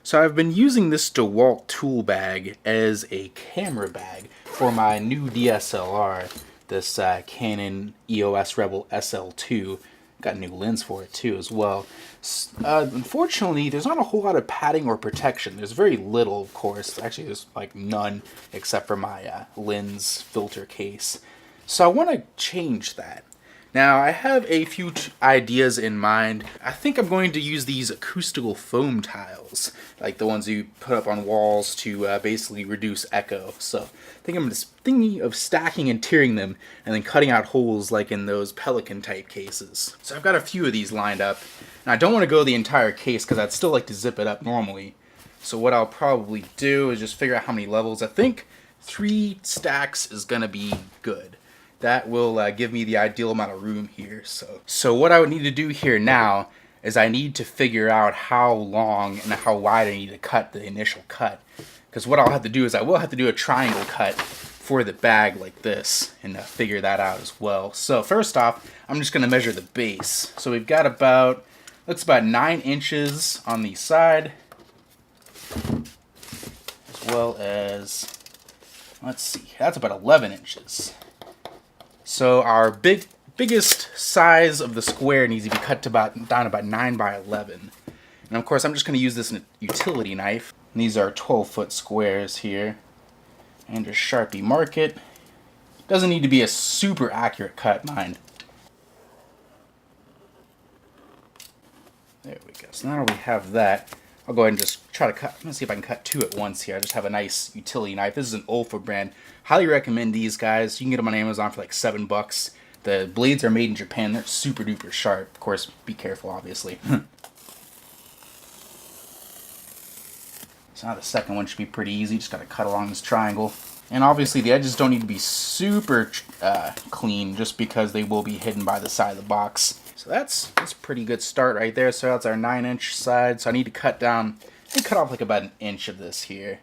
So I've been using this DeWalt tool bag as a camera bag for my new DSLR, this Canon EOS Rebel SL2. Got a new lens for it too as well. Unfortunately, there's not a whole lot of padding or protection. There's very little, of course. Actually, there's like none except for my lens filter case. So I want to change that. Now, I have a few ideas in mind. I think I'm going to use these acoustical foam tiles, like the ones you put up on walls to basically reduce echo. So I think I'm just thinking of stacking and tiering them and then cutting out holes like in those Pelican type cases. So I've got a few of these lined up, and I don't want to go the entire case because I'd still like to zip it up normally. So what I'll probably do is just figure out how many levels. I think 3 stacks is going to be good. That will give me the ideal amount of room here. So what I would need to do here now is I need to figure out how long and how wide I need to cut the initial cut. Because what I'll have to do is I will have to do a triangle cut for the bag like this and figure that out as well. So first off, I'm just going to measure the base. So we've got about, looks about 9 inches on the side, as well as, let's see, that's about 11 inches. So our biggest size of the square needs to be cut to down about 9 by 11. And of course, I'm just going to use this utility knife. And these are 12-foot squares here. And just Sharpie mark it. Doesn't need to be a super accurate cut, mind. There we go. So now that we have that, I'll go ahead and just try to cut. I'm going to see if I can cut 2 at once here. I just have a nice utility knife. This is an Olfa brand. Highly recommend these guys. You can get them on Amazon for like $7. The blades are made in Japan. They're super duper sharp. Of course, be careful, obviously. So now the second one should be pretty easy. Just got to cut along this triangle. And obviously the edges don't need to be super clean just because they will be hidden by the side of the box. So that's a pretty good start right there. So that's our 9-inch side. So I need to cut down and cut off like about 1 inch of this here.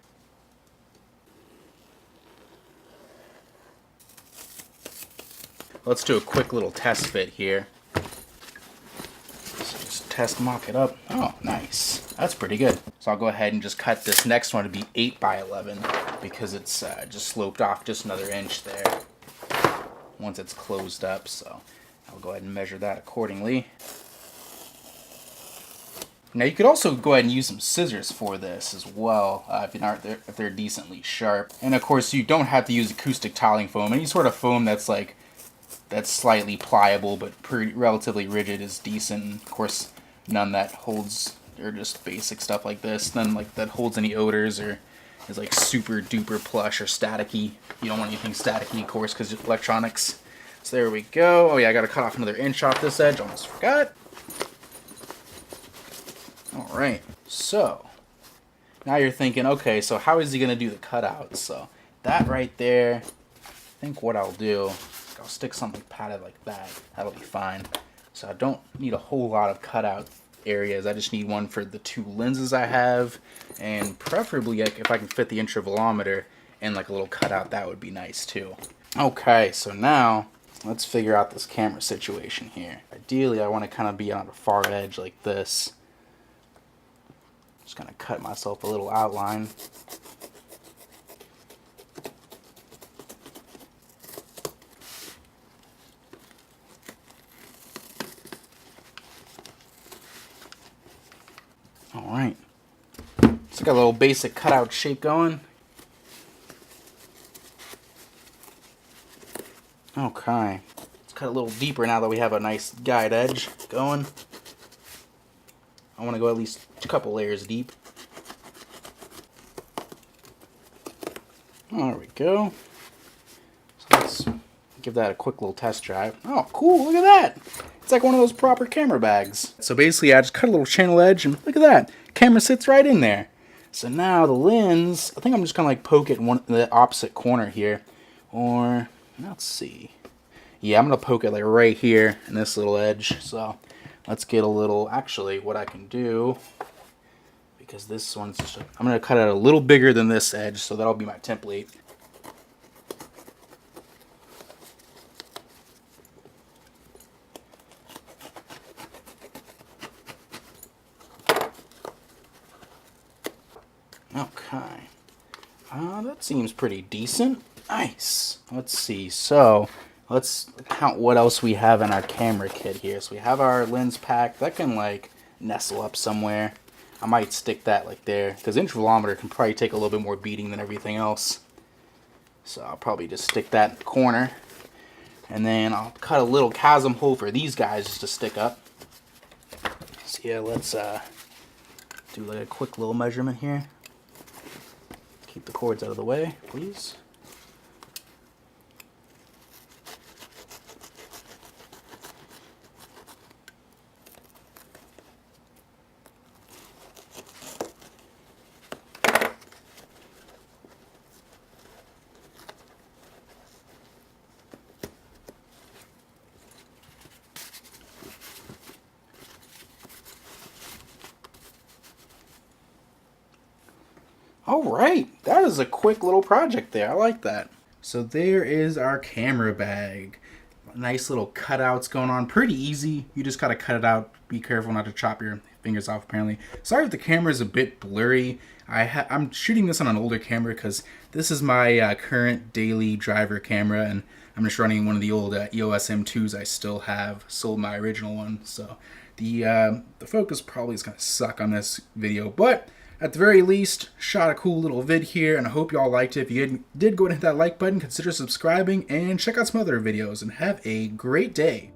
Let's do a quick little test fit here. So just test mock it up. Oh, nice. That's pretty good. So I'll go ahead and just cut this next one to be 8 by 11 because it's just sloped off just another inch there once it's closed up. So I'll go ahead and measure that accordingly. Now you could also go ahead and use some scissors for this as well if they're decently sharp. And of course you don't have to use acoustic tiling foam. Any sort of foam that's slightly pliable but relatively rigid is decent. Of course, none that holds, or just basic stuff like this, none like that holds any odors or is like super duper plush or staticky. You don't want anything staticky, of course, because it's electronics. So there we go. Oh yeah, I got to cut off another inch off this edge. Almost forgot. All right. So now you're thinking, okay, so how is he going to do the cutout? So that right there, I think what I'll do, I'll stick something padded like that. That'll be fine. So I don't need a whole lot of cutout areas. I just need one for the 2 lenses I have, and preferably like, if I can fit the intervalometer and like a little cutout, that would be nice too. Okay, so now let's figure out this camera situation here. Ideally, I want to kind of be on the far edge like this. Just gonna cut myself a little outline. Alright, so got a little basic cutout shape going. Okay, let's cut a little deeper now that we have a nice guide edge going. I want to go at least a couple layers deep. There we go. So let's give that a quick little test drive. Oh, cool, look at that. It's like one of those proper camera bags. So basically I just cut a little channel edge and look at that. Camera sits right in there. So now the lens, I think I'm just gonna like poke it in the opposite corner here. Or, let's see. Yeah, I'm gonna poke it like right here in this little edge. So let's get a little, actually what I can do, because this one's just, I'm gonna cut it a little bigger than this edge, so that'll be my template. Okay. That seems pretty decent. Nice. Let's see. So, let's count what else we have in our camera kit here. So we have our lens pack. That can, like, nestle up somewhere. I might stick that, like, there. Because intervalometer can probably take a little bit more beating than everything else. So I'll probably just stick that in the corner. And then I'll cut a little chasm hole for these guys just to stick up. So yeah, let's do like a quick little measurement here. Keep the cords out of the way, please. Alright, that is a quick little project there. I like that. So there is our camera bag. Nice little cutouts going on. Pretty easy. You just gotta cut it out. Be careful not to chop your fingers off, apparently. Sorry if the camera is a bit blurry. I'm shooting this on an older camera because this is my current daily driver camera, and I'm just running one of the old EOS M2s I still have. Sold my original one, so the focus probably is gonna suck on this video, but at the very least, shot a cool little vid here, and I hope y'all liked it. If you did, go ahead and hit that like button, consider subscribing, and check out some other videos, and have a great day.